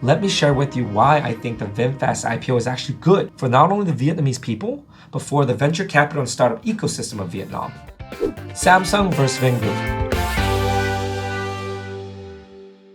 let me share with you why I think the Vin Fast IPO is actually good for not only the Vietnamese people, but for the venture capital and startup ecosystem of Vietnam. Samsung versus Vin Group.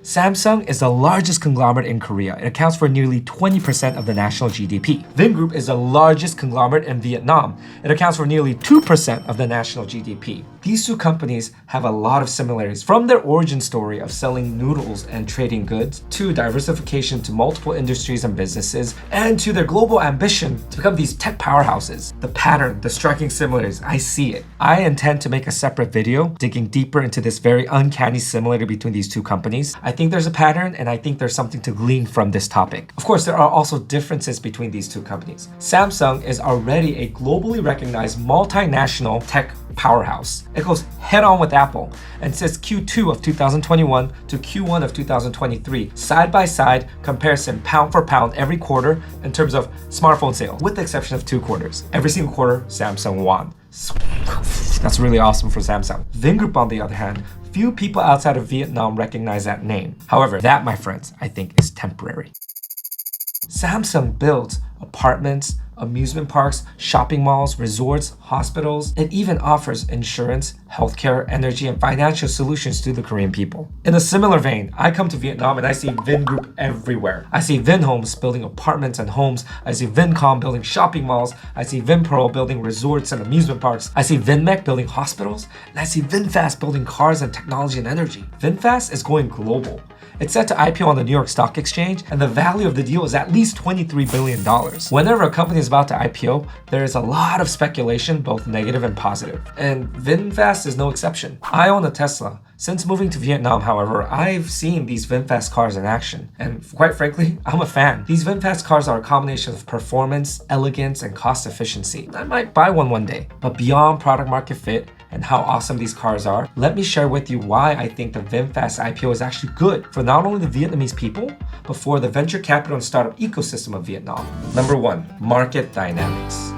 Samsung is the largest conglomerate in Korea. It accounts for nearly 20% of the national GDP. Vin Group is the largest conglomerate in Vietnam. It accounts for nearly 2% of the national GDP. These two companies have a lot of similarities, from their origin story of selling noodles and trading goods, to diversification to multiple industries and businesses, and to their global ambition to become these tech powerhouses. The pattern, the striking similarities, I see it. I intend to make a separate video digging deeper into this very uncanny similarity between these two companies. I think there's a pattern, and I think there's something to glean from this topic. Of course, there are also differences between these two companies. Samsung is already a globally recognized multinational tech powerhouse. It goes head on with Apple, and since Q2 of 2021 to Q1 of 2023, side by side comparison, pound for pound, every quarter in terms of smartphone sales, with the exception of 2 quarters. Every single quarter, Samsung won. That's really awesome for Samsung. Vin Group, on the other hand, few people outside of Vietnam recognize that name. However, that, my friends, I think is temporary. Samsung builds apartments, amusement parks, shopping malls, resorts, hospitals. It even offers insurance, healthcare, energy, and financial solutions to the Korean people. In a similar vein, I come to Vietnam and I see Vin Group everywhere. I see Vin Homes building apartments and homes. I see Vincom building shopping malls. I see Vinpearl building resorts and amusement parks. I see Vinmec building hospitals. And I see VinFast building cars and technology and energy. VinFast is going global. It's set to IPO on the New York Stock Exchange, and the value of the deal is at least $23 billion. Whenever a company is about to IPO, there is a lot of speculation, both negative and positive. And VinFast is no exception. I own a Tesla. Since moving to Vietnam, however, I've seen these VinFast cars in action. And quite frankly, I'm a fan. These VinFast cars are a combination of performance, elegance, and cost efficiency. I might buy one day. But beyond product market fit, and how awesome these cars are, let me share with you why I think the Vin Fast IPO is actually good for not only the Vietnamese people, but for the venture capital and startup ecosystem of Vietnam. Number 1, market dynamics.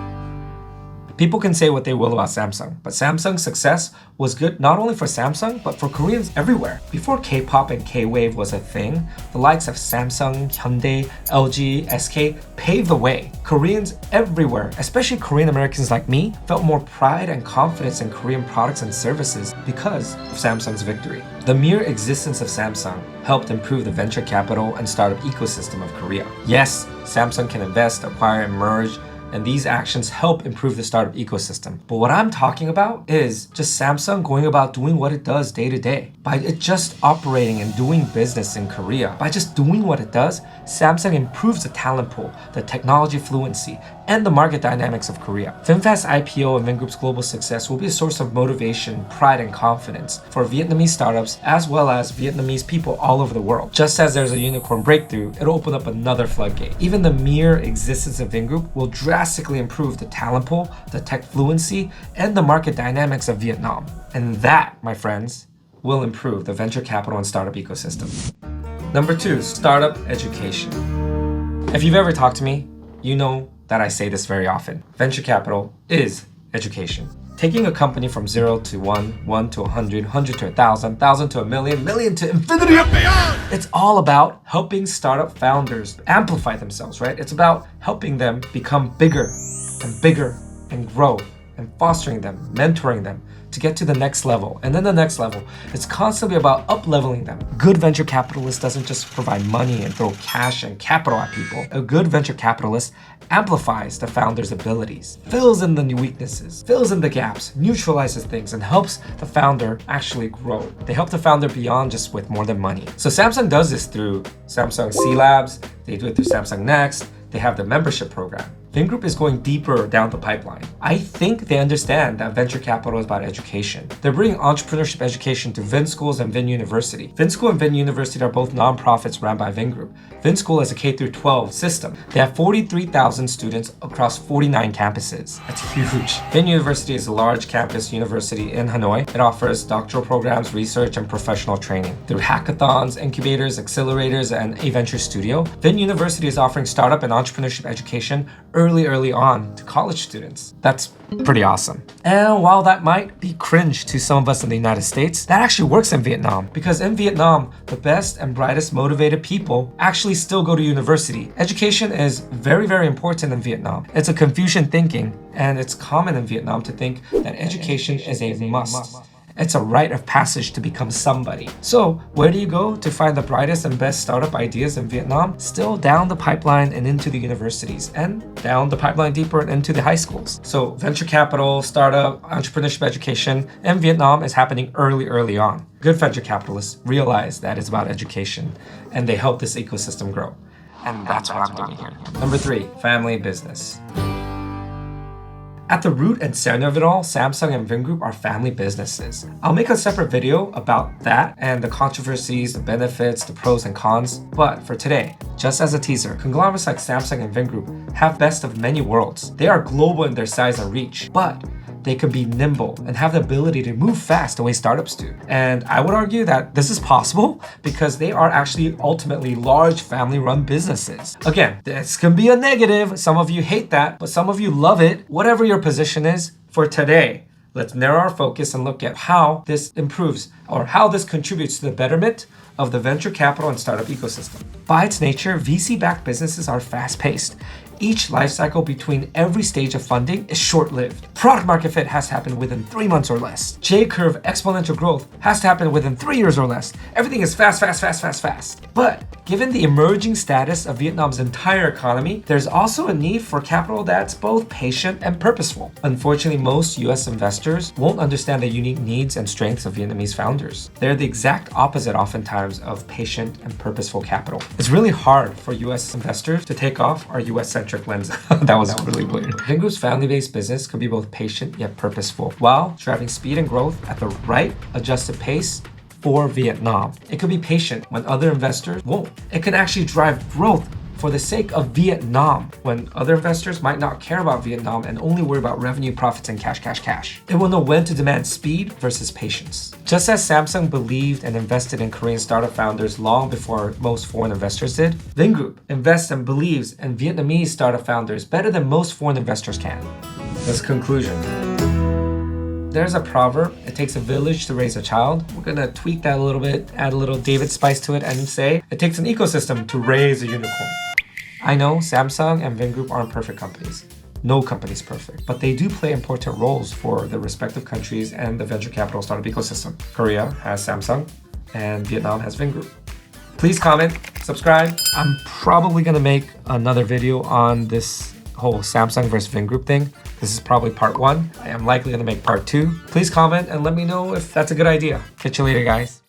People can say what they will about Samsung, but Samsung's success was good not only for Samsung, but for Koreans everywhere. Before K-pop and K-wave was a thing, the likes of Samsung, Hyundai, LG, SK paved the way. Koreans everywhere, especially Korean Americans like me, felt more pride and confidence in Korean products and services because of Samsung's victory. The mere existence of Samsung helped improve the venture capital and startup ecosystem of Korea. Yes, Samsung can invest, acquire, and merge, and these actions help improve the startup ecosystem. But what I'm talking about is just Samsung going about doing what it does day to day. By it just operating and doing business in Korea, by just doing what it does, Samsung improves the talent pool, the technology fluency, and the market dynamics of Korea. VinFast IPO and Vin Group's global success will be a source of motivation, pride, and confidence for Vietnamese startups as well as Vietnamese people all over the world. Just as there's a unicorn breakthrough, it'll open up another floodgate. Even the mere existence of Vin Group will drastically improve the talent pool, the tech fluency, and the market dynamics of Vietnam. And that, my friends, will improve the venture capital and startup ecosystem. Number 2, startup education. If you've ever talked to me, you know that I say this very often. Venture capital is education. Taking a company from 0 to 1, 1 to 100, 100 to 1,000, 1,000 to a million, million to infinity and beyond. It's all about helping startup founders amplify themselves, right? It's about helping them become bigger and grow, and fostering them, mentoring them to get to the next level and then the next level. It's constantly about up-leveling them. Good venture capitalist doesn't just provide money and throw cash and capital at people. A good venture capitalist amplifies the founder's abilities, fills in the new weaknesses, fills in the gaps, neutralizes things, and helps the founder actually grow. They help the founder beyond just with more than money. So Samsung does this through Samsung C Labs, they do it through Samsung Next, they have the membership program. Vin Group is going deeper down the pipeline. I think they understand that venture capital is about education. They're bringing entrepreneurship education to Vin Schools and Vin University. Vin School and Vin University are both nonprofits run by Vin Group. Vin School is a K-12 system. They have 43,000 students across 49 campuses. That's huge. Vin University is a large campus university in Hanoi. It offers doctoral programs, research, and professional training. Through hackathons, incubators, accelerators, and a venture studio, Vin University is offering startup and entrepreneurship education early on to college students. That's pretty awesome. And while that might be cringe to some of us in the United States, that actually works in Vietnam, because in Vietnam, the best and brightest motivated people actually still go to university. Education is very important in Vietnam. It's a Confucian thinking, and it's common in Vietnam to think that education is a must. It's a rite of passage to become somebody. So where do you go to find the brightest and best startup ideas in Vietnam? Still down the pipeline and into the universities, and down the pipeline deeper and into the high schools. So venture capital, startup, entrepreneurship education in Vietnam is happening early on. Good venture capitalists realize that it's about education, and they help this ecosystem grow. And that's what I'm doing here. Number 3, family business. At the root and center of it all, Samsung and Vin Group are family businesses. I'll make a separate video about that and the controversies, the benefits, the pros and cons. But for today, just as a teaser, conglomerates like Samsung and Vin Group have best of many worlds. They are global in their size and reach, but they can be nimble and have the ability to move fast the way startups do. And I would argue that this is possible because they are actually ultimately large family-run businesses. Again, this can be a negative. Some of you hate that, but some of you love it. Whatever your position is, for today, let's narrow our focus and look at how this improves or how this contributes to the betterment of the venture capital and startup ecosystem. By its nature, VC-backed businesses are fast-paced. Each life cycle between every stage of funding is short-lived. Product market fit has to happen within 3 months or less. J-curve exponential growth has to happen within 3 years or less. Everything is fast. But given the emerging status of Vietnam's entire economy, there's also a need for capital that's both patient and purposeful. Unfortunately, most US investors won't understand the unique needs and strengths of Vietnamese founders. They're the exact opposite oftentimes of patient and purposeful capital. It's really hard for US investors to take off our US-centric lens. That was really weird. Vin Group's family-based business could be both patient yet purposeful, while driving speed and growth at the right adjusted pace for Vietnam. It could be patient when other investors won't. It can actually drive growth for the sake of Vietnam when other investors might not care about Vietnam and only worry about revenue, profits, and cash. It will know when to demand speed versus patience. Just as Samsung believed and invested in Korean startup founders long before most foreign investors did, Vin Group invests and believes in Vietnamese startup founders better than most foreign investors can. That's the conclusion. There's a proverb, it takes a village to raise a child. We're gonna tweak that a little bit, add a little David spice to it, and say it takes an ecosystem to raise a unicorn. I know Samsung and Vin Group aren't perfect companies. No company's perfect, but they do play important roles for the respective countries and the venture capital startup ecosystem. Korea has Samsung and Vietnam has Vin Group. Please comment, subscribe. I'm probably gonna make another video on this whole Samsung versus Vin Group thing. This is probably part 1. I am likely gonna make part 2. Please comment and let me know if that's a good idea. Catch you later, guys.